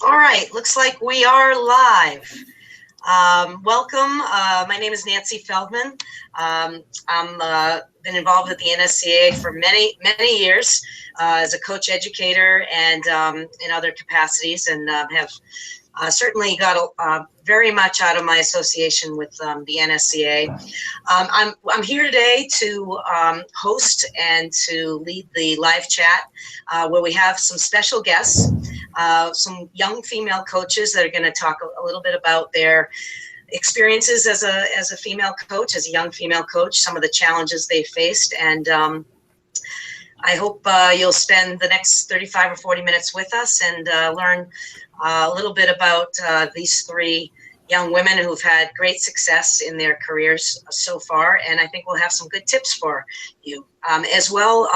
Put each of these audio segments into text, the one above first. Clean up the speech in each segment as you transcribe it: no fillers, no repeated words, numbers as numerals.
All right, looks like we are live. Welcome. My name is Nancy Feldman. I'm been involved with the NSCA for many years as a coach educator and in other capacities, and have certainly got very much out of my association with the NSCA. I'm here today to host and to lead the live chat where we have some special guests, some young female coaches that are going to talk a little bit about their experiences as a female coach, as a young female coach, some of the challenges they faced, and I hope you'll spend the next 35 or 40 minutes with us and learn a little bit about these three young women who've had great success in their careers so far, and I think we'll have some good tips for you. As well,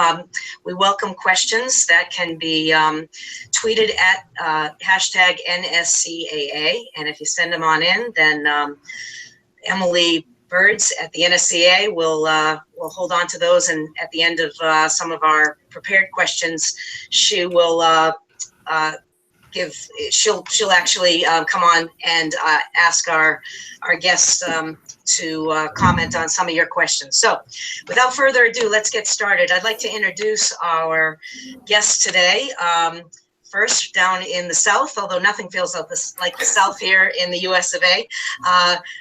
we welcome questions that can be tweeted at hashtag NSCAA, and if you send them on in, then Emily Birds at the NSCA will hold on to those, and at the end of some of our prepared questions, she will she'll actually come on and ask our guests to comment on some of your questions. So without further ado, let's get started. I'd like to introduce our guests today. First, down in the South, although nothing feels like the South here in the US of A,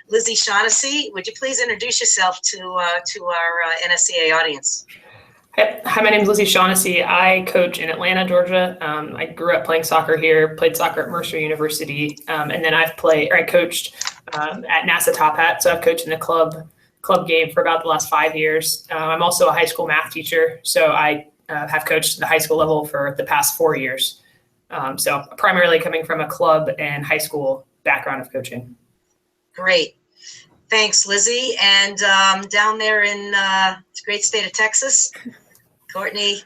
Lizzy Shaughnessy, would you please introduce yourself to our NSCA audience? Hi, my name is Lizzy Shaughnessy. I coach in Atlanta, Georgia. I grew up playing soccer here, played soccer at Mercer University, and then I coached at NASA Top Hat, so I've coached in the club game for about the last 5 years. I'm also a high school math teacher, so I have coached the high school level for the past 4 years. So primarily coming from a club and high school background of coaching. Great. Thanks, Lizzy. And down there in the great state of Texas, Courtney,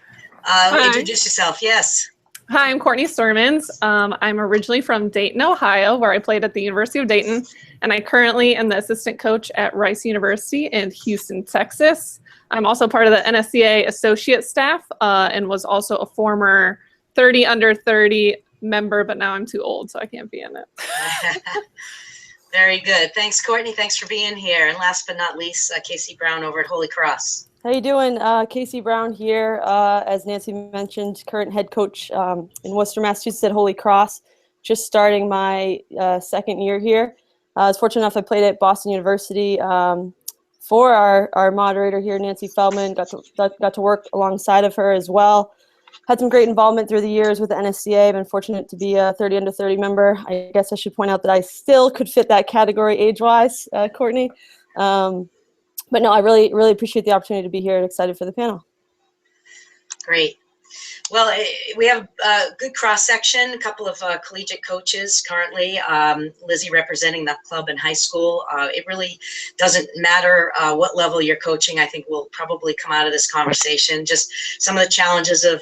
introduce yourself. Yes. Hi, I'm Courtney Sirmans. I'm originally from Dayton, Ohio, where I played at the University of Dayton, and I currently am the assistant coach at Rice University in Houston, Texas. I'm also part of the NSCA associate staff and was also a former 30 under 30 member, but now I'm too old, so I can't be in it. Very good. Thanks, Courtney. Thanks for being here. And last but not least, Casey Brown over at Holy Cross. How you doing? Casey Brown here. As Nancy mentioned, current head coach in Worcester, Massachusetts at Holy Cross. Just starting my second year here. I was fortunate enough I played at Boston University for our moderator here, Nancy Feldman. Got to work alongside of her as well. Had some great involvement through the years with the NSCA. I've been fortunate to be a 30 under 30 member. I guess I should point out that I still could fit that category age-wise, Courtney. But no, I really appreciate the opportunity to be here and excited for the panel. Great. Well, we have a good cross-section, a couple of collegiate coaches currently, Lizzy representing the club in high school. It really doesn't matter what level you're coaching. I think we'll probably come out of this conversation, just some of the challenges of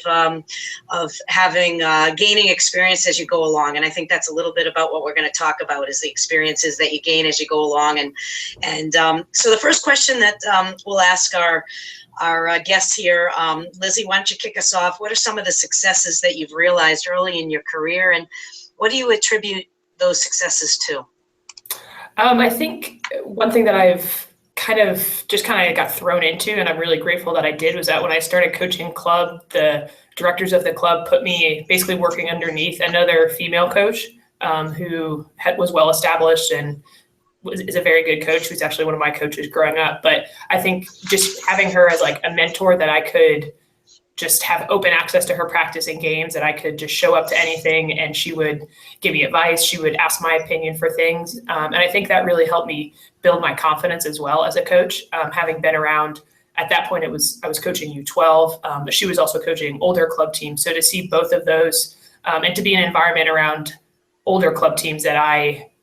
having, gaining experience as you go along. And I think that's a little bit about what we're going to talk about, is the experiences that you gain as you go along. And so the first question that we'll ask our guests here, Lizzy, why don't you kick us off? What are some of the successes that you've realized early in your career, and what do you attribute those successes to? I think one thing that I've kind of got thrown into, and I'm really grateful that I did, was that when I started coaching club, the directors of the club put me basically working underneath another female coach who was well established and is a very good coach, who's actually one of my coaches growing up. But I think just having her as like a mentor, that I could just have open access to her practice and games, that I could just show up to anything and she would give me advice. She would ask my opinion for things. And I think that really helped me build my confidence as well as a coach. Having been around, at that point I was coaching U12, but she was also coaching older club teams. So to see both of those and to be in an environment around older club teams that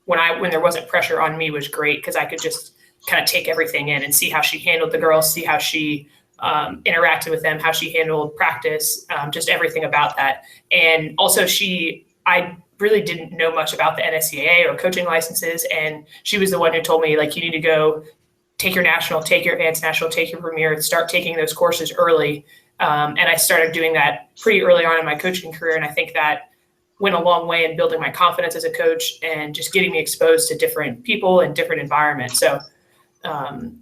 when there wasn't pressure on me, was great, because I could just kind of take everything in and see how she handled the girls, see how she interacted with them, how she handled practice, just everything about that. And also I really didn't know much about the NSCAA or coaching licenses. And she was the one who told me, like, you need to go take your national, take your advanced national, take your premier, start taking those courses early. And I started doing that pretty early on in my coaching career. And I think that went a long way in building my confidence as a coach and just getting me exposed to different people and different environments. So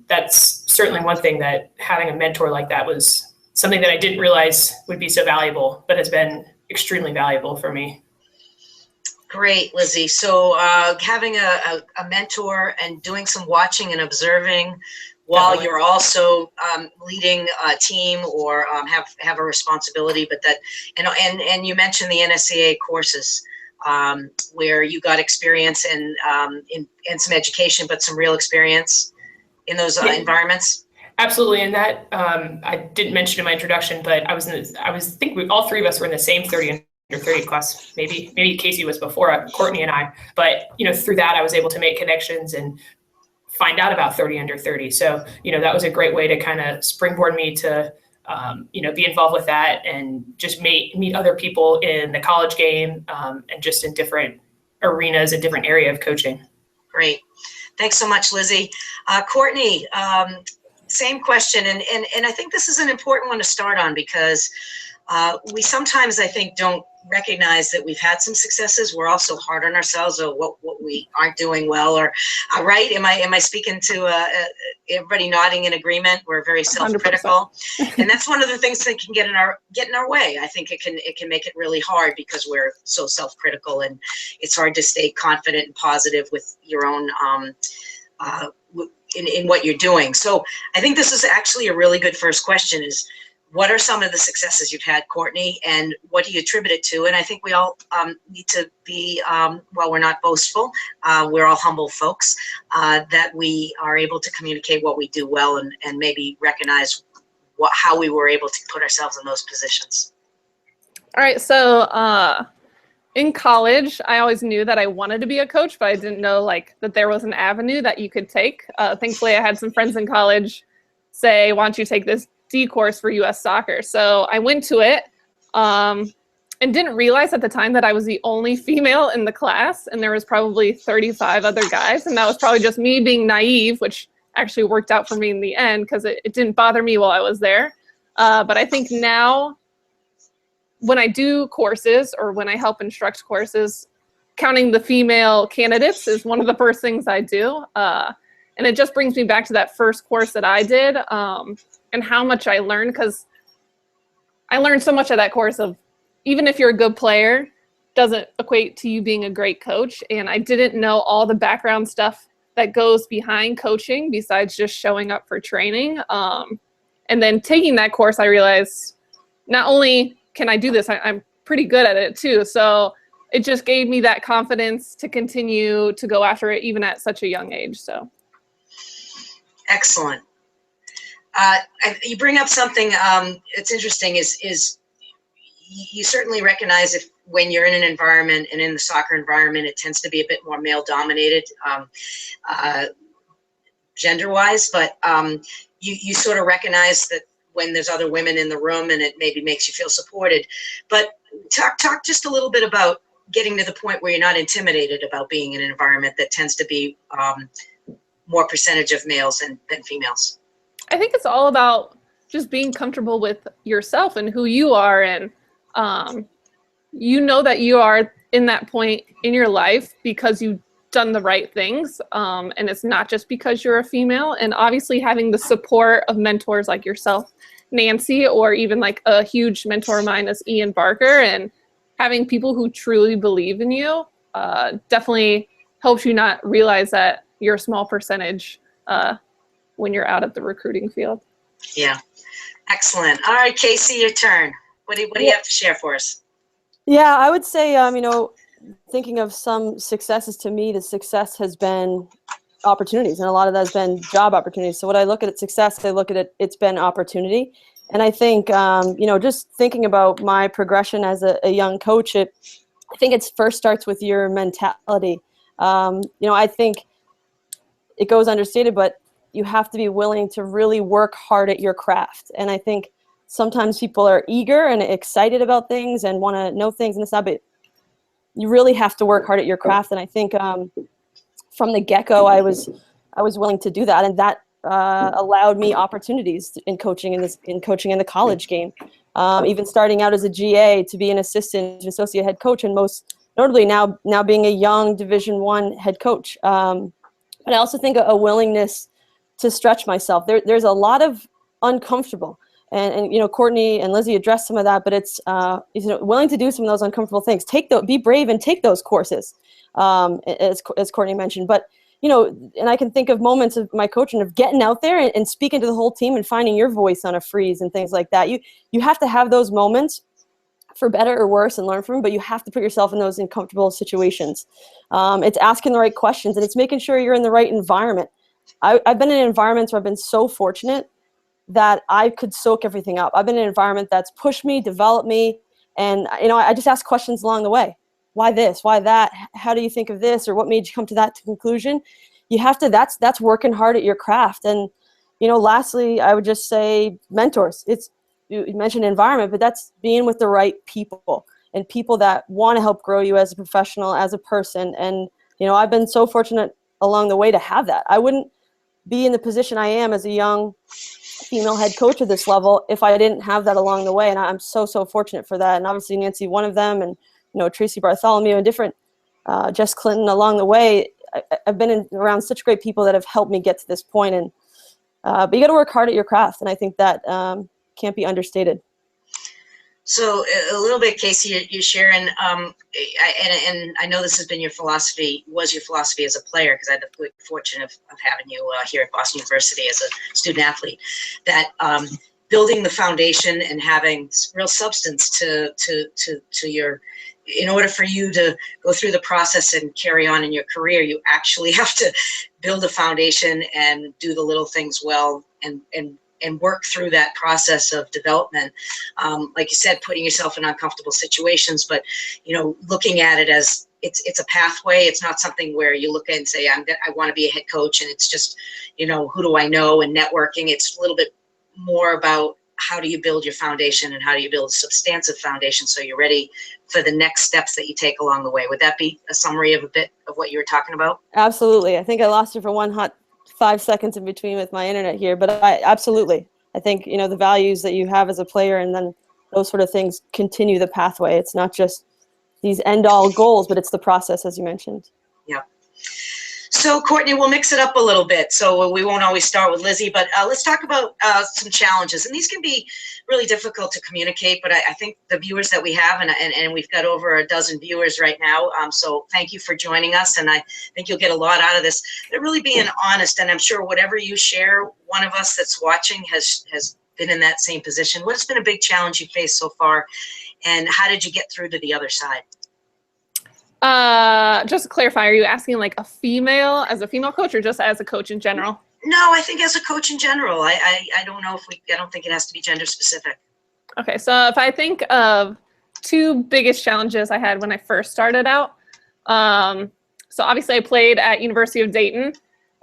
that's certainly one thing, that having a mentor like that was something that I didn't realize would be so valuable, but has been extremely valuable for me. Great, Lizzy. So having a mentor and doing some watching and observing while Definitely. you're also leading a team or have a responsibility, but that, and you mentioned the NSCA courses where you got experience and some education, but some real experience in those environments. Absolutely, and that I didn't mention in my introduction, but I think all three of us were in the same 30 under 30 class. Maybe Casey was before Courtney and I, but through that I was able to make connections and find out about 30 under 30. So that was a great way to kind of springboard me to be involved with that and just meet other people in the college game and just in different arenas and different area of coaching. Great. Thanks so much, Lizzy. Courtney, same question. And I think this is an important one to start on because we sometimes, I think, don't recognize that we've had some successes. We're also hard on ourselves or what we aren't doing well, or right? Am I speaking to everybody nodding in agreement? We're very self-critical, and that's one of the things that can get in our way. I think it can make it really hard because we're so self-critical, and it's hard to stay confident and positive with your own in what you're doing. So I think this is actually a really good first question: is what are some of the successes you've had, Courtney, and what do you attribute it to? And I think we all need to be, while we're not boastful, we're all humble folks, that we are able to communicate what we do well and maybe recognize how we were able to put ourselves in those positions. All right, so in college, I always knew that I wanted to be a coach, but I didn't know that there was an avenue that you could take. Thankfully, I had some friends in college say, why don't you take this D course for U.S. soccer? So I went to it and didn't realize at the time that I was the only female in the class, and there was probably 35 other guys, and that was probably just me being naive, which actually worked out for me in the end because it didn't bother me while I was there. But I think now when I do courses or when I help instruct courses, counting the female candidates is one of the first things I do. And it just brings me back to that first course that I did and how much I learned, because I learned so much of that course of even if you're a good player, doesn't equate to you being a great coach. And I didn't know all the background stuff that goes behind coaching besides just showing up for training. And then taking that course, I realized not only can I do this, I'm pretty good at it too. So it just gave me that confidence to continue to go after it even at such a young age. So. Excellent. You bring up something it's interesting is you certainly recognize if when you're in an environment, and in the soccer environment, it tends to be a bit more male dominated gender wise, but you sort of recognize that when there's other women in the room, and it maybe makes you feel supported. But talk just a little bit about getting to the point where you're not intimidated about being in an environment that tends to be more percentage of males than females. I think it's all about just being comfortable with yourself and who you are. And you know that you are in that point in your life because you've done the right things. And it's not just because you're a female. And obviously having the support of mentors like yourself, Nancy, or even a huge mentor of mine is Ian Barker, and having people who truly believe in you definitely helps you not realize that you're a small percentage when you're out at the recruiting field. Yeah, excellent. All right, Casey, your turn. What do you have to share for us? Yeah, I would say, thinking of some successes, to me, the success has been opportunities, and a lot of that has been job opportunities. So when I look at success, I look at it's been opportunity. And I think, just thinking about my progression as a young coach, I think it first starts with your mentality. I think it goes understated, but you have to be willing to really work hard at your craft. And I think sometimes people are eager and excited about things and want to know things and this, but you really have to work hard at your craft. And I think from the get-go, I was willing to do that, and that allowed me opportunities in coaching in the college game. even starting out as a GA to be an assistant to associate head coach, and most notably now being a young Division I head coach. But I also think a willingness to stretch myself. There's a lot of uncomfortable, and Courtney and Lizzy addressed some of that, but it's willing to do some of those uncomfortable things. Be brave and take those courses, as Courtney mentioned. But and I can think of moments of my coaching of getting out there and speaking to the whole team and finding your voice on a freeze and things like that. You have to have those moments, for better or worse, and learn from them, but you have to put yourself in those uncomfortable situations. It's asking the right questions, and it's making sure you're in the right environment. I've been in environments where I've been so fortunate that I could soak everything up. I've been in an environment that's pushed me, developed me, and I just ask questions along the way. Why this? Why that? How do you think of this? Or what made you come to that conclusion? You have to. That's working hard at your craft. And lastly, I would just say mentors. You mentioned environment, but that's being with the right people and people that want to help grow you as a professional, as a person. And I've been so fortunate along the way to have that. I wouldn't be in the position I am as a young female head coach at this level if I didn't have that along the way. And I'm so fortunate for that. And obviously Nancy, one of them, and Tracy Bartholomew and different Jess Clinton along the way. I've been around such great people that have helped me get to this point. And but you got to work hard at your craft, and I think that can't be understated. So a little bit, Casey, you're sharing, and I know this has been your philosophy as a player, because I had the good fortune of having you here at Boston University as a student athlete, that building the foundation and having real substance to your, in order for you to go through the process and carry on in your career, you actually have to build a foundation and do the little things well and work through that process of development. Like you said, putting yourself in uncomfortable situations, but looking at it as it's a pathway. It's not something where you look at and say, I want to be a head coach, and it's just, who do I know, and networking. It's a little bit more about how do you build your foundation and how do you build a substantive foundation so you're ready for the next steps that you take along the way. Would that be a summary of a bit of what you were talking about? Absolutely. I think I lost you for one hot 5 seconds in between with my internet here, but I think the values that you have as a player, and then those sort of things continue the pathway. It's not just these end all goals, but it's the process, as you mentioned. Yeah. So Courtney, we'll mix it up a little bit. So we won't always start with Lizzy, but let's talk about some challenges. And these can be really difficult to communicate, but I think the viewers that we have, and we've got over a dozen viewers right now. So thank you for joining us. And I think you'll get a lot out of this. They're really being honest. And I'm sure whatever you share, one of us that's watching has been in that same position. What has been a big challenge you faced so far? And how did you get through to the other side? Just to clarify, are you asking like as a female coach, or just as a coach in general? No, I think as a coach in general. I don't know I don't think it has to be gender specific. Okay, so if I think of two biggest challenges I had when I first started out, so obviously I played at University of Dayton,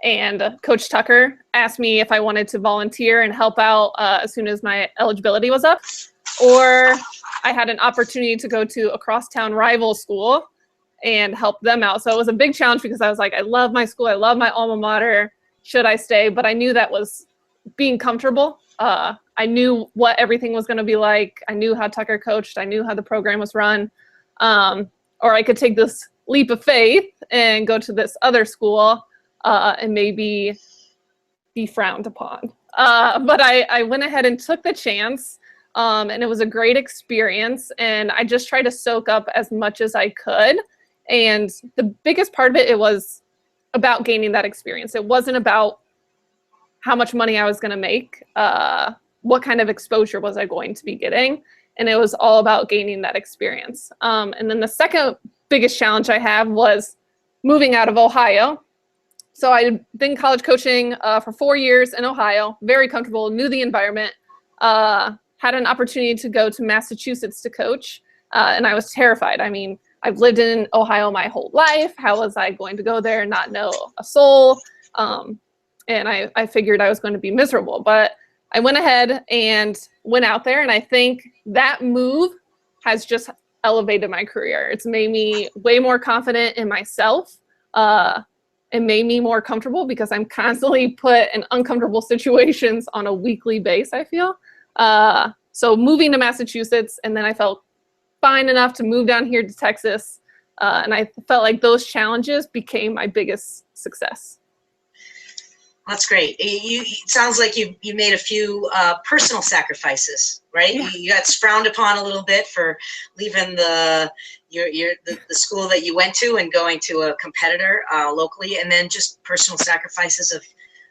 and Coach Tucker asked me if I wanted to volunteer and help out as soon as my eligibility was up, or I had an opportunity to go to a crosstown rival school and help them out. So it was a big challenge because I was like, I love my school, I love my alma mater. Should I stay? But I knew that was being comfortable. I knew what everything was going to be like. I knew how Tucker coached. I knew how the program was run. Or I could take this leap of faith and go to this other school and maybe be frowned upon. But I went ahead and took the chance. And it was a great experience. And I just tried to soak up as much as I could. And the biggest part of it was about gaining that experience. It wasn't about how much money I was going to make, what kind of exposure was I going to be getting, and it was all about gaining that experience. And then the second biggest challenge I have was moving out of Ohio. So I'd been college coaching for 4 years in Ohio, very comfortable, knew the environment, had an opportunity to go to Massachusetts to coach, and I was terrified. I mean, I've lived in Ohio my whole life. How was I going to go there and not know a soul? And I figured I was going to be miserable. But I went ahead and went out there, and I think that move has just elevated my career. It's made me way more confident in myself. It made me more comfortable because I'm constantly put in uncomfortable situations on a weekly basis, I feel. So moving to Massachusetts, and then I felt fine enough to move down here to Texas. And I felt like those challenges became my biggest success. That's great. It sounds like you made a few personal sacrifices, right? Yeah. You got frowned upon a little bit for leaving the school that you went to and going to a competitor locally, and then just personal sacrifices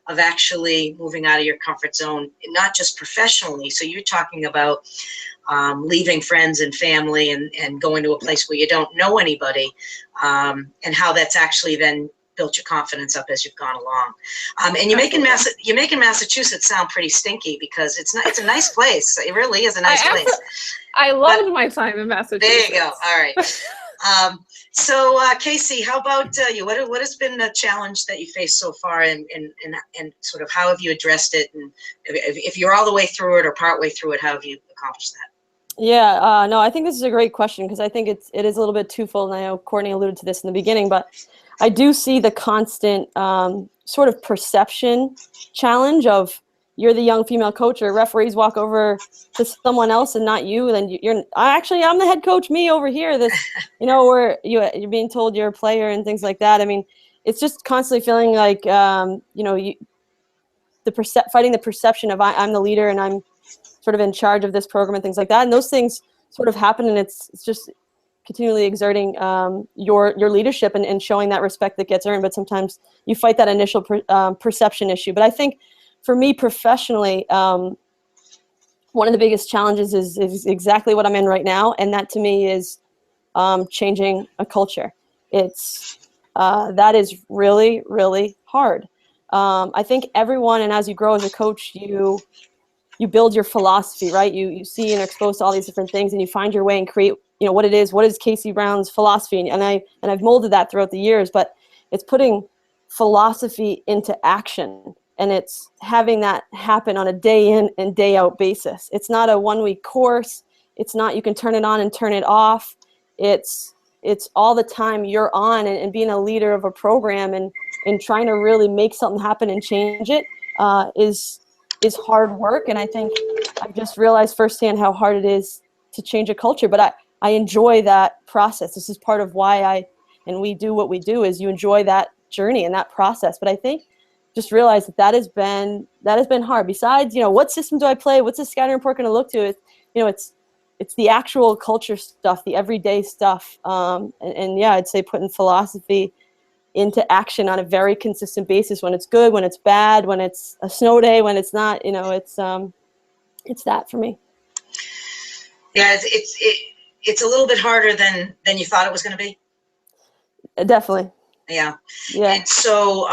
of actually moving out of your comfort zone, not just professionally. So you're talking about leaving friends and family and going to a place where you don't know anybody, and how that's actually then built your confidence up as you've gone along. And you're making Massachusetts sound pretty stinky, because it's a nice place. It really is a nice place. I loved my time in Massachusetts. There you go. All right. So Casey, how about you? What has been the challenge that you faced so far, and sort of how have you addressed it? And if you're all the way through it or partway through it, how have you accomplished that? Yeah, no, I think this is a great question, because I think it is a little bit twofold, and I know Courtney alluded to this in the beginning, but I do see the constant sort of perception challenge of, you're the young female coach, or referees walk over to someone else and not you, then I'm the head coach, me over here, this, or you're being told you're a player and things like that. I mean, it's just constantly feeling like, fighting the perception of I'm the leader and I'm sort of in charge of this program and things like that. And those things sort of happen, and it's just continually exerting your leadership and showing that respect that gets earned. But sometimes you fight that initial perception issue. But I think for me professionally, one of the biggest challenges is exactly what I'm in right now. And that to me is changing a culture. That is really, really hard. I think everyone, and as you grow as a coach, you build your philosophy, right? You see and are exposed to all these different things, and you find your way and create, what is Casey Brown's philosophy. And I've molded that throughout the years, but it's putting philosophy into action, and it's having that happen on a day in and day out basis. It's not a 1 week course. It's not, you can turn it on and turn it off. It's all the time you're on, and being a leader of a program and trying to really make something happen and change it is hard work. And I think I've just realized firsthand how hard it is to change a culture, but I enjoy that process. This is part of why we do what we do, is you enjoy that journey and that process. But I think just realize that has been hard. Besides, what system do I play? What's the scouting report going to look to? It's the actual culture stuff, the everyday stuff. And yeah, I'd say putting philosophy into action on a very consistent basis, when it's good, when it's bad, when it's a snow day, when it's not, it's that for me. Yeah, it's a little bit harder than you thought it was going to be. Definitely. Yeah. Yeah. And so,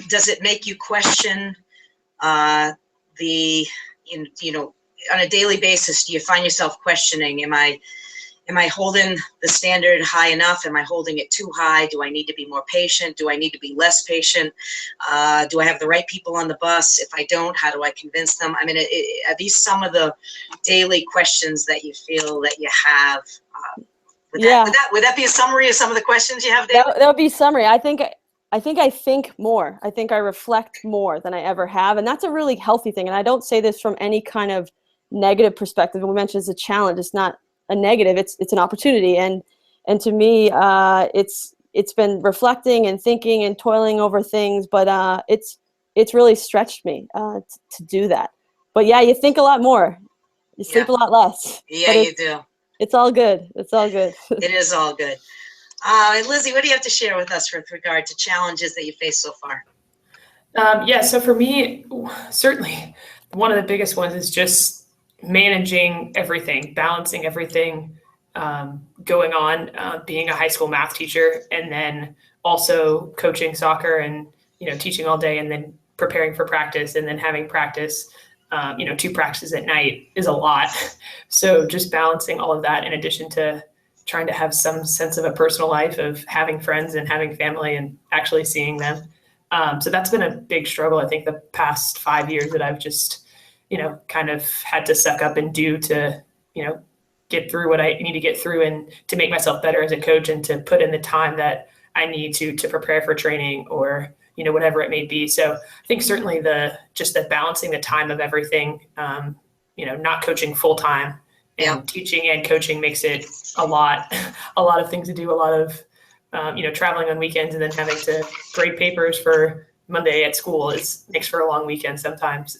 does it make you question on a daily basis? Do you find yourself questioning, am I holding the standard high enough? Am I holding it too high? Do I need to be more patient? Do I need to be less patient? Do I have the right people on the bus? If I don't, how do I convince them? I mean, are these some of the daily questions that you feel that you have? Would that be a summary of some of the questions you have, David? That would be a summary. I think I think more. I think I reflect more than I ever have. And that's a really healthy thing. And I don't say this from any kind of negative perspective. We mentioned it's a challenge. It's not a negative. It's an opportunity. And to me, it's been reflecting and thinking and toiling over things, but it's really stretched me to do that. But yeah, you think a lot more. You sleep a lot less. Yeah, you do. It's all good. It's all good. It is all good. And Lizzy, what do you have to share with us with regard to challenges that you faced so far? So for me, certainly one of the biggest ones is just managing everything, balancing everything going on, being a high school math teacher, and then also coaching soccer and, teaching all day, and then preparing for practice, and then having practice, 2 practices at night is a lot. So just balancing all of that, in addition to trying to have some sense of a personal life of having friends and having family and actually seeing them. So that's been a big struggle, I think, the past 5 years that I've just, kind of had to suck up and do to, get through what I need to get through, and to make myself better as a coach, and to put in the time that I need to prepare for training, or, whatever it may be. So I think certainly the balancing the time of everything, not coaching full time, and teaching and coaching makes it a lot of things to do, a lot of, traveling on weekends and then having to grade papers for Monday at school makes for a long weekend sometimes.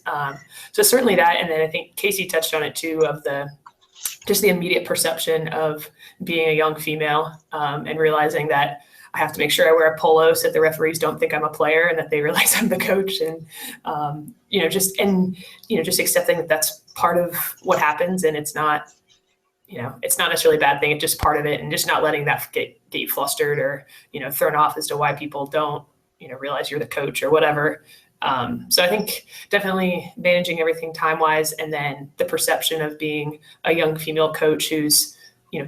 So certainly that. And then I think Casey touched on it too, of just the immediate perception of being a young female, and realizing that I have to make sure I wear a polo so that the referees don't think I'm a player and that they realize I'm the coach. And, just accepting that that's part of what happens, and it's not necessarily a bad thing. It's just part of it, and just not letting that get you flustered or, thrown off as to why people don't, realize you're the coach or whatever. So I think definitely managing everything time-wise, and then the perception of being a young female coach who's,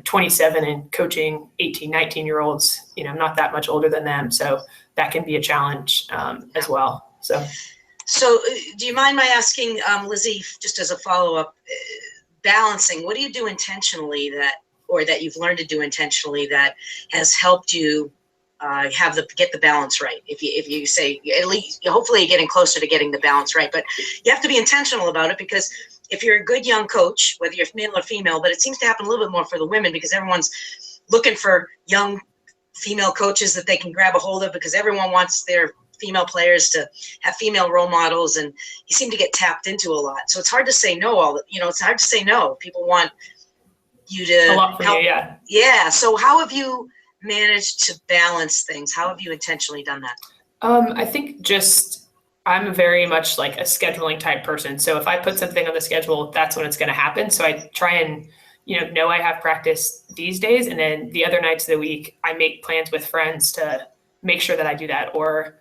27 and coaching 18, 19-year-olds, not that much older than them. So that can be a challenge as well. So do you mind my asking, Lizzy, just as a follow-up, balancing, what do you do intentionally that you've learned to do intentionally that has helped you get the balance right? If you say, at least hopefully you're getting closer to getting the balance right, but you have to be intentional about it, because if you're a good young coach, whether you're male or female, but it seems to happen a little bit more for the women, because everyone's looking for young female coaches that they can grab a hold of, because everyone wants their female players to have female role models, and you seem to get tapped into a lot. So it's hard to say no. It's hard to say no. People want you to a lot from help. you, yeah. Yeah. So how have you managed to balance things? How have you intentionally done that? I think I'm very much like a scheduling type person. So if I put something on the schedule, that's when it's going to happen. So I try and, know I have practice these days, and then the other nights of the week, I make plans with friends to make sure that I do that, or,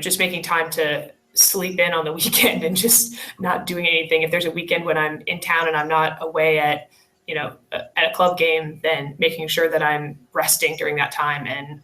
just making time to sleep in on the weekend and just not doing anything. If there's a weekend when I'm in town and I'm not away at a club game, then making sure that I'm resting during that time, and,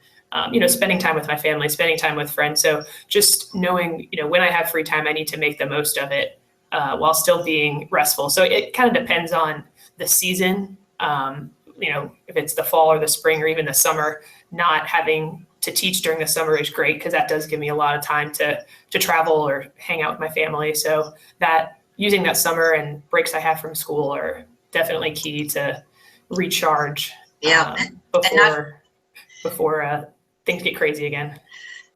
spending time with my family, spending time with friends. So just knowing, when I have free time, I need to make the most of it while still being restful. So it kind of depends on the season. If it's the fall or the spring or even the summer, not having to teach during the summer is great, because that does give me a lot of time to travel or hang out with my family. So that using that summer and breaks I have from school are definitely key to recharge before things get crazy again.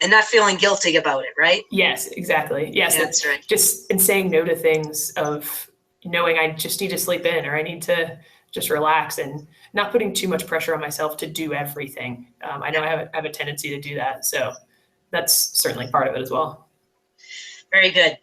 And not feeling guilty about it, right? Yes, exactly. Yes, yeah, that's right. Just in saying no to things, of knowing I just need to sleep in, or I need to just relax, and not putting too much pressure on myself to do everything. I know I have a tendency to do that. So that's certainly part of it as well. Very good.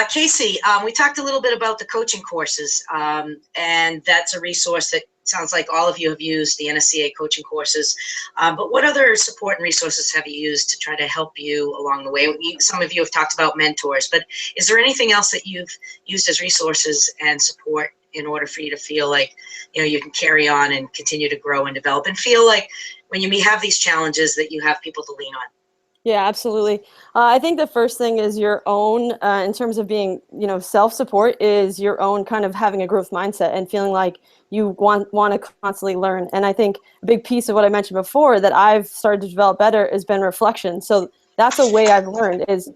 Casey, we talked a little bit about the coaching courses, and that's a resource that sounds like all of you have used, the NSCA coaching courses. But what other support and resources have you used to try to help you along the way? Some of you have talked about mentors, but is there anything else that you've used as resources and support in order for you to feel like, you can carry on and continue to grow and develop, and feel like when you have these challenges that you have people to lean on? Yeah, absolutely. I think the first thing is your own, in terms of being, self-support, is your own kind of having a growth mindset and feeling like you want to constantly learn. And I think a big piece of what I mentioned before that I've started to develop better has been reflection. So that's a way I've learned, is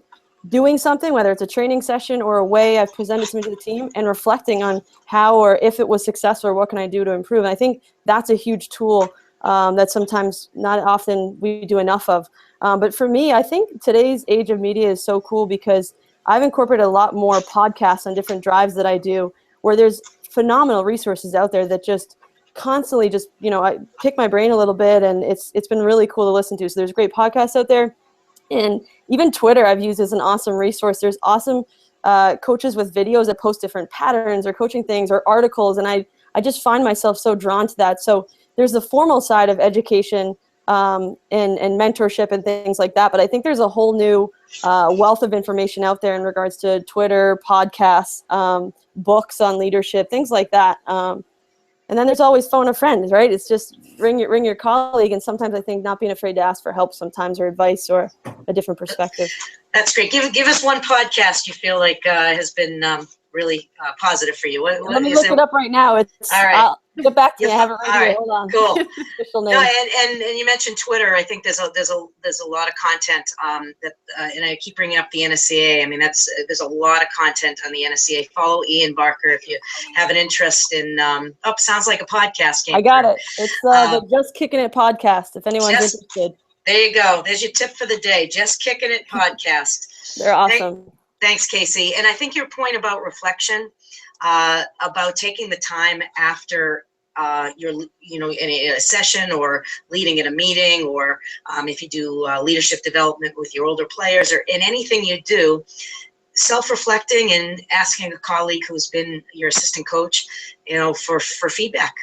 doing something, whether it's a training session or a way I've presented something to the team, and reflecting on how or if it was successful, or what can I do to improve. And I think that's a huge tool that sometimes not often we do enough of. But for me, I think today's age of media is so cool, because I've incorporated a lot more podcasts on different drives that I do, where there's phenomenal resources out there that just constantly just, I pick my brain a little bit, and it's been really cool to listen to. So there's great podcasts out there. And even Twitter I've used as an awesome resource. There's awesome coaches with videos that post different patterns or coaching things or articles. And I just find myself so drawn to that. So there's the formal side of education and mentorship and things like that. But I think there's a whole new wealth of information out there in regards to Twitter, podcasts, books on leadership, things like that. And then there's always phone a friend, right? It's just ring your colleague. And sometimes I think not being afraid to ask for help sometimes, or advice, or a different perspective. That's great. Give us one podcast you feel like has been really positive for you. Let me look it up right now. It's all right. Get back to me. I have it right here. Right. Hold on. Cool. Official name. No, and you mentioned Twitter. I think there's a lot of content that, and I keep bringing up the NSCA. I mean, there's a lot of content on the NSCA. Follow Ian Barker if you have an interest in. Sounds like a podcast. I got it. It's the Just Kicking It podcast. If anyone's interested. There you go. There's your tip for the day. Just Kicking It podcast. They're awesome. Thanks, Casey. And I think your point about reflection, about taking the time after in a session or leading in a meeting, or if you do leadership development with your older players, or in anything you do, self-reflecting and asking a colleague who's been your assistant coach, for feedback,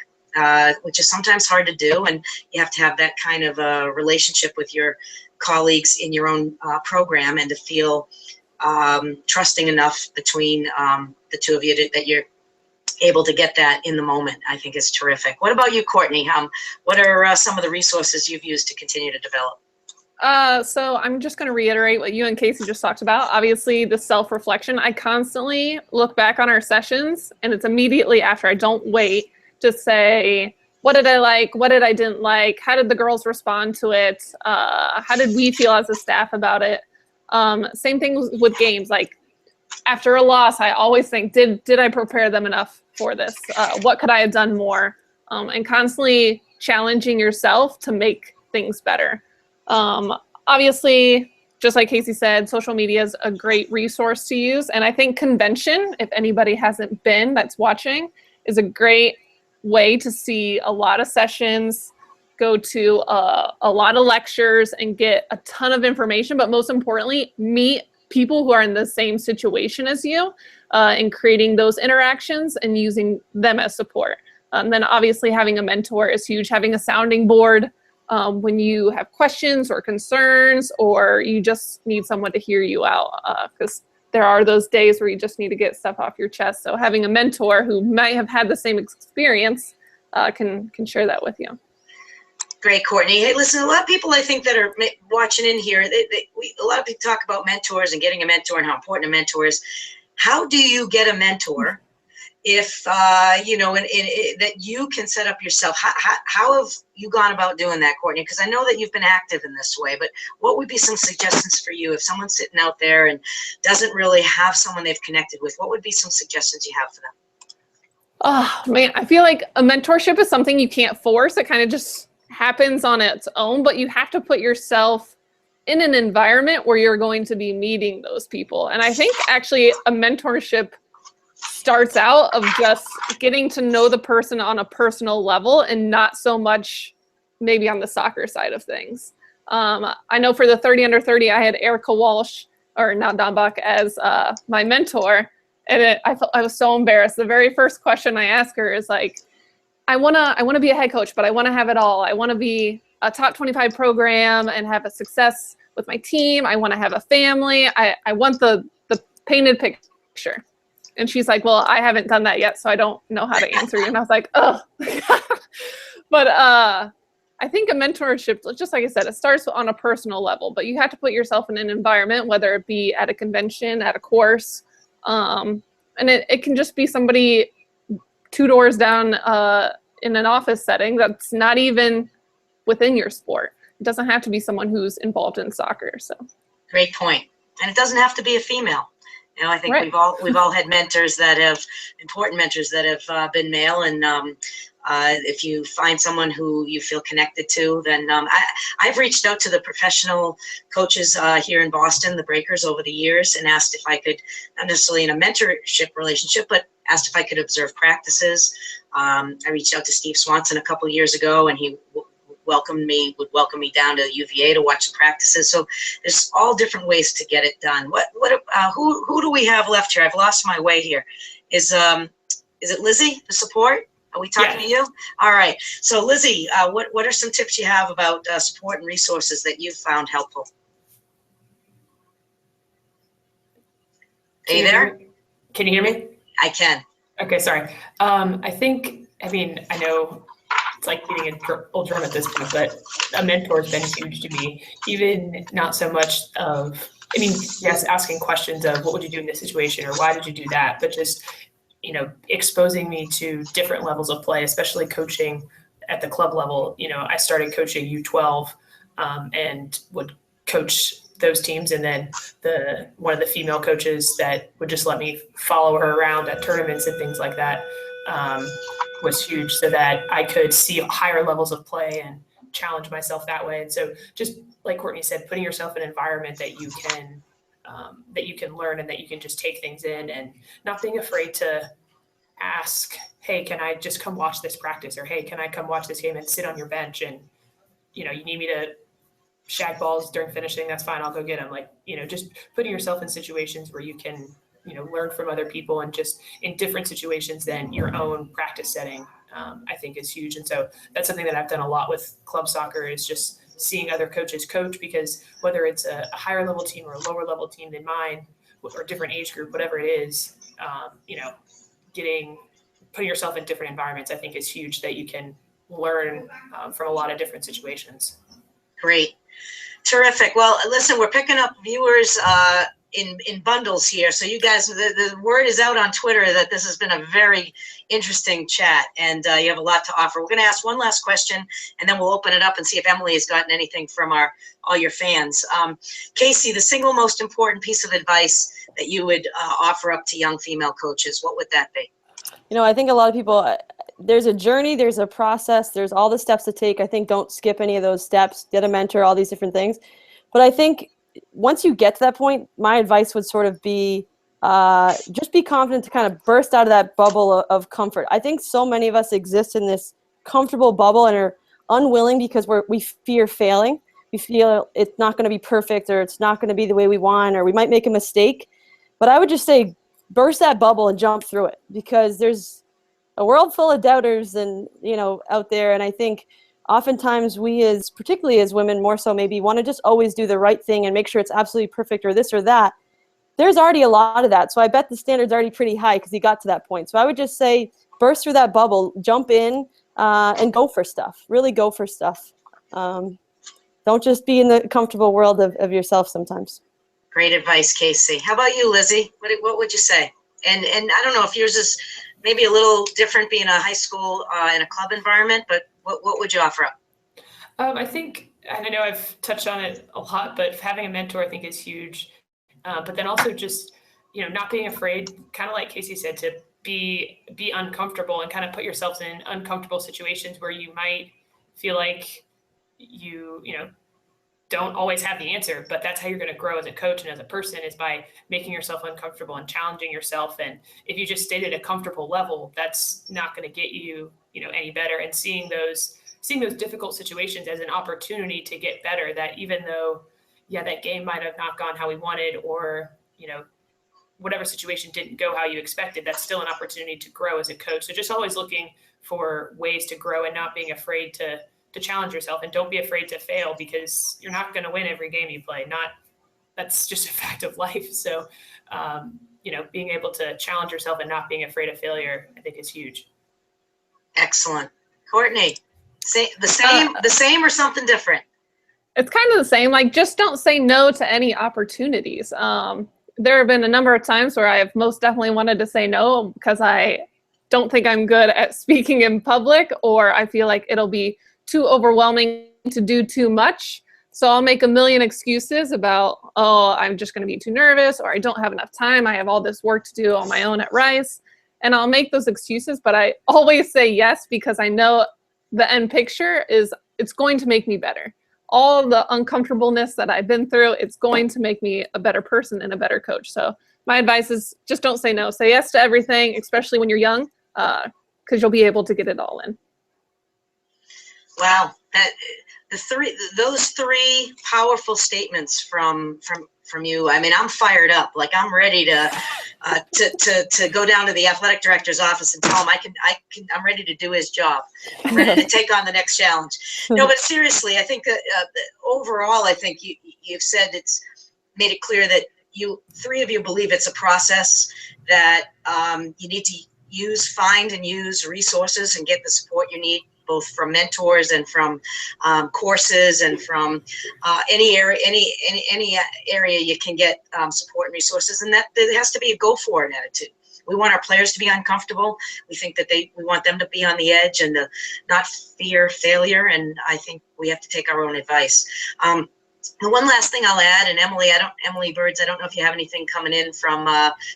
which is sometimes hard to do, and you have to have that kind of a relationship with your colleagues in your own program, and to feel trusting enough between the two of you that you're able to get that in the moment, I think is terrific. What about you, Courtney? What are some of the resources you've used to continue to develop? So I'm just going to reiterate what you and Casey just talked about. Obviously, the self-reflection. I constantly look back on our sessions, and it's immediately after. I don't wait to say, what did I like? What did I didn't like? How did the girls respond to it? How did we feel as a staff about it? Same thing with games. Like after a loss, I always think, did I prepare them enough for this? What could I have done more? And constantly challenging yourself to make things better. Obviously, just like Casey said, social media is a great resource to use. And I think convention, if anybody hasn't been that's watching, is a great way to see a lot of sessions, go to a lot of lectures and get a ton of information, but most importantly, meet people who are in the same situation as you, and creating those interactions and using them as support. Then obviously having a mentor is huge, having a sounding board when you have questions or concerns, or you just need someone to hear you out, because there are those days where you just need to get stuff off your chest. So having a mentor who might have had the same experience can share that with you. Great, Courtney. Hey, listen, a lot of people I think that are watching in here, a lot of people talk about mentors and getting a mentor and how important a mentor is. How do you get a mentor if, that you can set up yourself? How have you gone about doing that, Courtney? Because I know that you've been active in this way, but what would be some suggestions for you if someone's sitting out there and doesn't really have someone they've connected with? What would be some suggestions you have for them? Oh, man, I feel like a mentorship is something you can't force. It kind of just happens on its own, but you have to put yourself in an environment where you're going to be meeting those people. And I think actually a mentorship starts out of just getting to know the person on a personal level and not so much maybe on the soccer side of things. I know for the 30 under 30, I had Erica Walsh, or now Dombach, as my mentor. And I was so embarrassed. The very first question I asked her is like, I want to be a head coach, but I want to have it all. I want to be a top 25 program and have a success with my team. I want to have a family. I want the painted picture. And she's like, well, I haven't done that yet, so I don't know how to answer you. And I was like, oh. But I think a mentorship, just like I said, it starts on a personal level, but you have to put yourself in an environment, whether it be at a convention, at a course, and it can just be somebody 2 doors down in an office setting that's not even within your sport. It doesn't have to be someone who's involved in soccer. So great point. And it doesn't have to be a female. I think right. we've all had mentors that have important mentors that have been male, and if you find someone who you feel connected to, then I've reached out to the professional coaches here in Boston, the Breakers, over the years, and asked if I could, not necessarily in a mentorship relationship, but asked if I could observe practices. I reached out to Steve Swanson a couple of years ago, and he would welcome me down to UVA to watch the practices. So there's all different ways to get it done. Who do we have left here? I've lost my way here. Is it Lizzy, the support? Are we talking to you? All right. So Lizzy, what are some tips you have about support and resources that you've found helpful? Are you there? Can you hear me? I can. Okay, sorry. I know it's like beating an old drum at this point, but a mentor has been huge to me. Even not so much of I mean, yes, asking questions of what would you do in this situation or why did you do that, but just, exposing me to different levels of play, especially coaching at the club level. I started coaching U12 and would coach those teams, and then one of the female coaches that would just let me follow her around at tournaments and things like that was huge, so that I could see higher levels of play and challenge myself that way. And so, just like Courtney said, putting yourself in an environment that you can learn and that you can just take things in, and not being afraid to ask, hey, can I just come watch this practice? Or, hey, can I come watch this game and sit on your bench? And, you need me to shag balls during finishing, that's fine. I'll go get them. Like, just putting yourself in situations where you can, learn from other people, and just in different situations than your own practice setting, I think is huge. And so that's something that I've done a lot with club soccer, is just seeing other coaches coach, because whether it's a higher level team or a lower level team than mine, or different age group, whatever it is, putting yourself in different environments, I think is huge, that you can learn from a lot of different situations. Great. Terrific. Well, listen, we're picking up viewers in bundles here. So you guys, the word is out on Twitter that this has been a very interesting chat, and you have a lot to offer. We're going to ask one last question, and then we'll open it up and see if Emily has gotten anything from all your fans. Casey, the single most important piece of advice that you would offer up to young female coaches, what would that be? I think a lot of people, there's a journey, there's a process, there's all the steps to take. I think don't skip any of those steps, get a mentor, all these different things. But I think once you get to that point, my advice would sort of be just be confident to kind of burst out of that bubble of comfort. I think so many of us exist in this comfortable bubble and are unwilling because we fear failing. We feel it's not going to be perfect, or it's not going to be the way we want, or we might make a mistake. But I would just say burst that bubble and jump through it, because there's a world full of doubters and out there. And I think oftentimes particularly as women, more so maybe, want to just always do the right thing and make sure it's absolutely perfect, or this or that. There's already a lot of that. So I bet the standard's already pretty high because you got to that point. So I would just say burst through that bubble, jump in, and go for stuff. Really go for stuff. Don't just be in the comfortable world of yourself sometimes. Great advice, Casey. How about you, Lizzy? What would you say? And I don't know if yours is maybe a little different, being a high school in a club environment, but what would you offer up? I think, and I know I've touched on it a lot, but having a mentor, I think, is huge. But then also just, not being afraid, kind of like Casey said, to be uncomfortable and kind of put yourself in uncomfortable situations where you might feel like you don't always have the answer, but that's how you're going to grow as a coach and as a person, is by making yourself uncomfortable and challenging yourself. And if you just stayed at a comfortable level, that's not going to get you, any better. And seeing those difficult situations as an opportunity to get better, that even though, that game might have not gone how we wanted, or, whatever situation didn't go how you expected, that's still an opportunity to grow as a coach. So just always looking for ways to grow and not being afraid to challenge yourself, and don't be afraid to fail, because you're not going to win every game you play. That's just a fact of life. So, being able to challenge yourself and not being afraid of failure, I think, is huge. Excellent. Courtney, the same or something different? It's kind of the same. Like, just don't say no to any opportunities. There have been a number of times where I have most definitely wanted to say no because I don't think I'm good at speaking in public, or I feel like it'll be too overwhelming to do too much. So I'll make a million excuses about, I'm just going to be too nervous, or I don't have enough time. I have all this work to do on my own at Rice. And I'll make those excuses, but I always say yes, because I know the end picture is it's going to make me better. All the uncomfortableness that I've been through, it's going to make me a better person and a better coach. So my advice is just don't say no. Say yes to everything, especially when you're young, because you'll be able to get it all in. Wow, those three powerful statements from you. I mean, I'm fired up. Like, I'm ready to go down to the athletic director's office and tell him I'm ready to do his job. I'm ready to take on the next challenge. No, but seriously, I think that overall, I think you've said, it's made it clear that three of you believe it's a process, that you need to find and use resources and get the support you need, both from mentors and from courses and from any area you can get support and resources. And that there has to be a go for it attitude. We want our players to be uncomfortable. We think that we want them to be on the edge and to not fear failure. And I think we have to take our own advice. The one last thing I'll add, and Emily Birds, I don't know if you have anything coming in from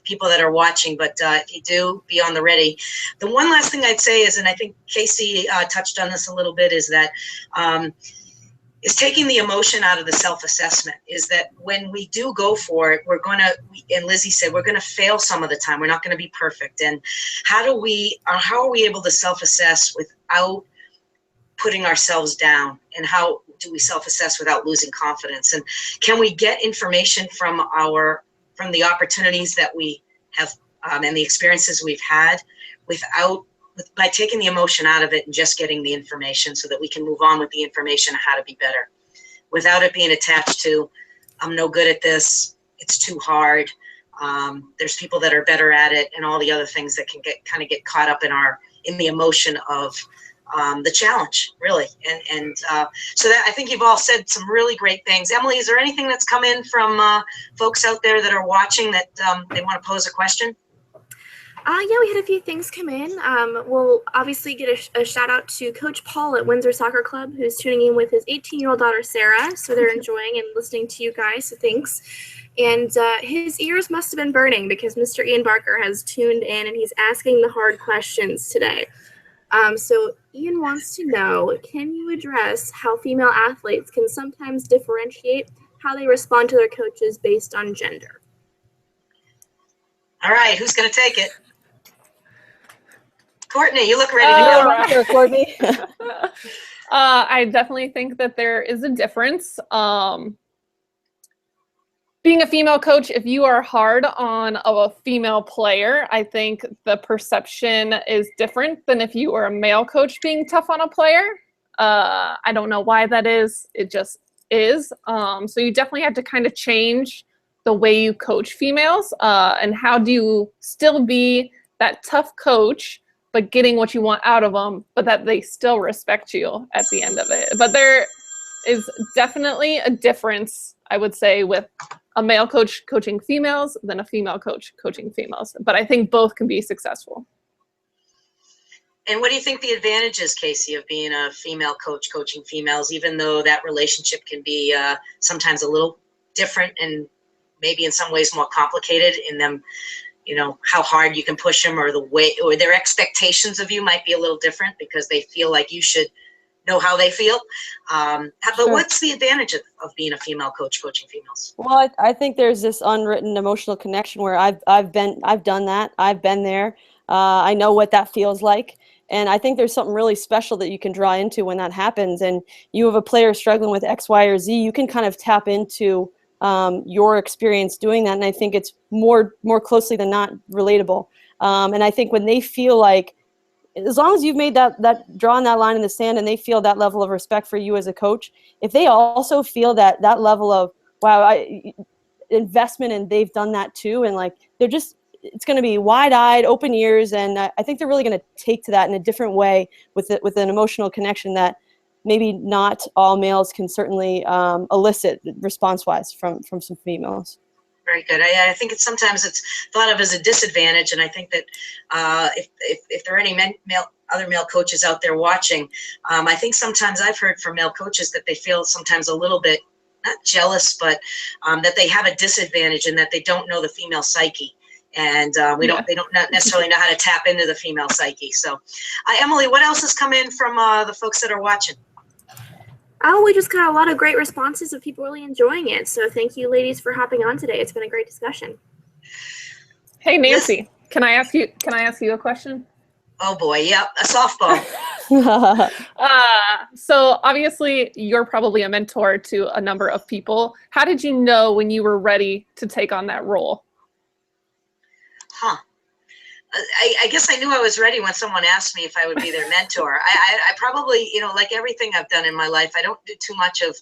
people that are watching, but if you do, be on the ready. The one last thing I'd say is, and I think Casey touched on this a little bit, is that is taking the emotion out of the self-assessment. Is that when we do go for it, and Lizzy said, we're gonna fail some of the time. We're not gonna be perfect. And how are we able to self-assess without putting ourselves down? And how do we self-assess without losing confidence? And can we get information from the opportunities that we have and the experiences we've had by taking the emotion out of it and just getting the information so that we can move on with the information on how to be better without it being attached to, I'm no good at this, it's too hard, there's people that are better at it, and all the other things that can get caught up in the emotion of the challenge, really. And so that, I think you've all said some really great things. Emily, is there anything that's come in from folks out there that are watching that they want to pose a question? Yeah, we had a few things come in. We'll obviously get a shout out to Coach Paul at Windsor Soccer Club, who's tuning in with his 18-year-old daughter, Sarah. So they're enjoying and listening to you guys, so thanks. And his ears must have been burning because Mr. Ian Barker has tuned in and he's asking the hard questions today. So Ian wants to know, can you address how female athletes can sometimes differentiate how they respond to their coaches based on gender? All right, who's going to take it? Courtney, you look ready to go. Right there, Courtney. I definitely think that there is a difference. Being a female coach, if you are hard on a female player, I think the perception is different than if you are a male coach being tough on a player. I don't know why that is. It just is. So you definitely have to kind of change the way you coach females, and how do you still be that tough coach but getting what you want out of them, but that they still respect you at the end of it. But there is definitely a difference, I would say, with a male coach coaching females than a female coach coaching females. But I think both can be successful. And what do you think the advantage is, Casey, of being a female coach coaching females, even though that relationship can be sometimes a little different and maybe in some ways more complicated in them, you know, how hard you can push them, or the way, or their expectations of you might be a little different because they feel like you should know how they feel. But Sure. What's the advantage of being a female coach coaching females? Well, I think there's this unwritten emotional connection where I've done that. I've been there. I know what that feels like. And I think there's something really special that you can draw into when that happens. And you have a player struggling with X, Y, or Z, you can kind of tap into your experience doing that. And I think it's more closely than not relatable. And I think when they feel like, as long as you've made that drawn that line in the sand and they feel that level of respect for you as a coach, if they also feel that level of, wow, investment, and they've done that too, and like it's going to be wide-eyed, open ears, and I think they're really going to take to that in a different way with an emotional connection that maybe not all males can certainly elicit response-wise from some females. Very good. I think sometimes it's thought of as a disadvantage, and I think that if there are any other male coaches out there watching, I think sometimes I've heard from male coaches that they feel sometimes a little bit, not jealous, but that they have a disadvantage and that they don't know the female psyche, and they don't necessarily know how to tap into the female psyche. So, Emily, what else has come in from the folks that are watching? Oh, we just got a lot of great responses of people really enjoying it. So thank you, ladies, for hopping on today. It's been a great discussion. Hey, Nancy, can I ask you a question? Oh boy, yep, a softball. So obviously you're probably a mentor to a number of people. How did you know when you were ready to take on that role? I guess I knew I was ready when someone asked me if I would be their mentor. I probably, like everything I've done in my life, I don't do too much of,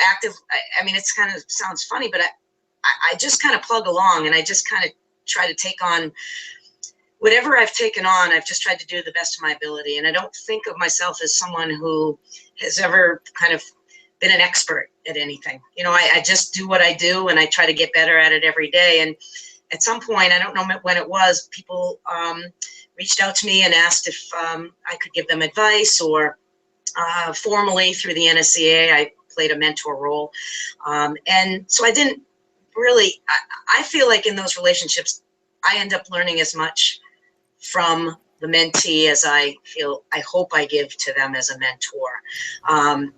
active. I mean, it's kind of sounds funny, but I just kind of plug along, and I just kind of try to take on whatever I've taken on, I've just tried to do the best of my ability. And I don't think of myself as someone who has ever kind of been an expert at anything. You know, I just do what I do, and I try to get better at it every day. And at some point, I don't know when it was, people reached out to me and asked if I could give them advice, or formally through the NSCA, I played a mentor role. And so I didn't really, I feel like in those relationships, I end up learning as much from the mentee as I hope I give to them as a mentor. And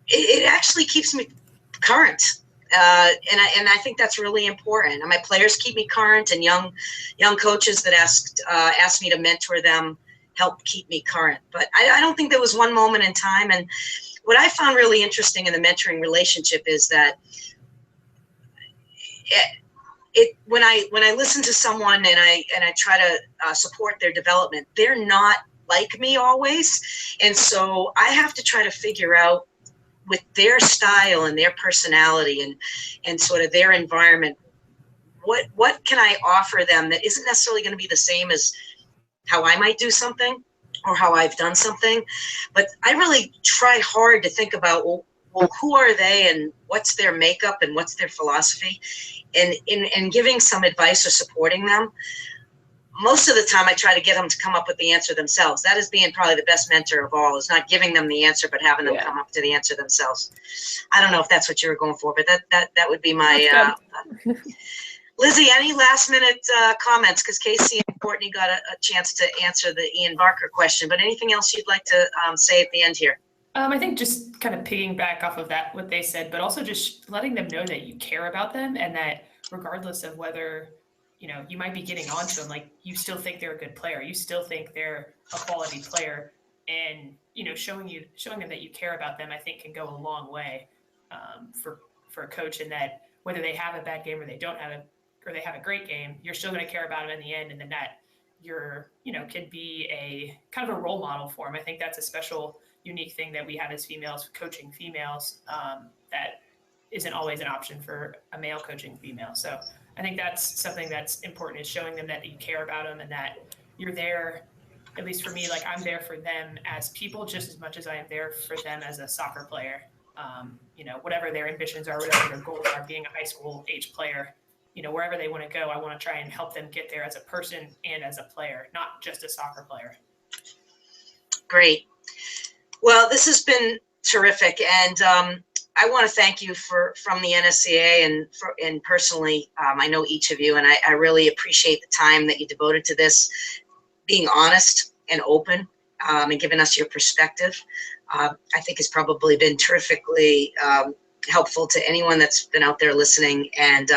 it actually keeps me current. And I think that's really important. And my players keep me current, and young coaches that asked me to mentor them help keep me current. But I don't think there was one moment in time. And what I found really interesting in the mentoring relationship is that when I listen to someone and I try to support their development, they're not like me always. And so I have to try to figure out, with their style and their personality and sort of their environment, what can I offer them that isn't necessarily going to be the same as how I might do something or how I've done something. But I really try hard to think about, well, who are they and what's their makeup and what's their philosophy? And in giving some advice or supporting them, most of the time I try to get them to come up with the answer themselves. That is being probably the best mentor of all, is not giving them the answer, but having them come up to the answer themselves. I don't know if that's what you were going for, but that would be my, Lizzy, any last minute comments? Because Casey and Courtney got a chance to answer the Ian Barker question, but anything else you'd like to say at the end here? I think just kind of piggying back off of that, what they said, but also just letting them know that you care about them, and that regardless of whether, you know, you might be getting onto them, like, you still think they're a good player. You still think they're a quality player, and, you know, showing them that you care about them, I think can go a long way for a coach, and that whether they have a bad game or they don't have or they have a great game, you're still going to care about them in the end, and then that you're, you know, could be a kind of a role model for them. I think that's a special, unique thing that we have as females, coaching females, that isn't always an option for a male coaching female. So I think that's something that's important, is showing them that you care about them, and that you're there, at least for me, like, I'm there for them as people just as much as I am there for them as a soccer player. You know, whatever their ambitions are, whatever their goals are, being a high school age player, you know, wherever they want to go, I want to try and help them get there as a person and as a player, not just a soccer player. Great. Well, this has been terrific, and I want to thank you from the NSCA and personally, I know each of you, and I really appreciate the time that you devoted to this, being honest and open, and giving us your perspective. I think has probably been terrifically helpful to anyone that's been out there listening. And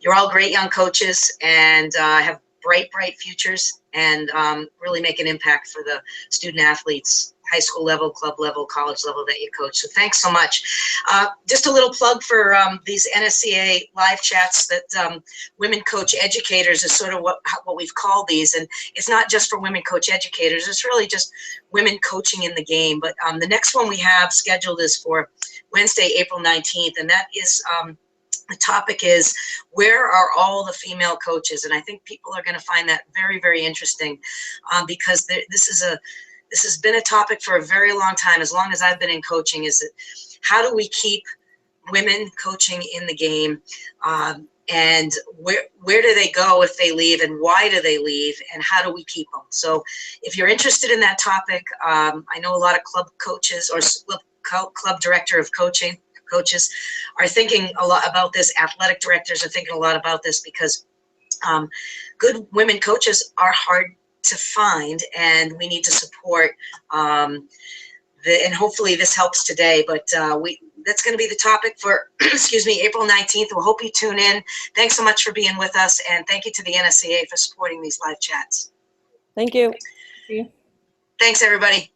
you're all great young coaches, and have bright futures, and really make an impact for the student athletes, high school level, club level, college level that you coach. So thanks so much. Just a little plug for these NSCA live chats that Women Coach Educators is sort of what we've called these. And it's not just for women coach educators, it's really just women coaching in the game. But the next one we have scheduled is for Wednesday, April 19th. And that is, the topic is, where are all the female coaches? And I think people are going to find that very, very interesting, because this has been a topic for a very long time, as long as I've been in coaching, is that how do we keep women coaching in the game, and where do they go if they leave, and why do they leave, and how do we keep them? So if you're interested in that topic, I know a lot of club coaches or club director of coaches are thinking a lot about this. Athletic directors are thinking a lot about this, because good women coaches are hard to find, and we need to support and hopefully this helps today. But that's going to be the topic for excuse me, April 19th. We'll hope you tune in. Thanks so much for being with us, and thank you to the NSCA for supporting these live chats. Thank you. Thanks, everybody.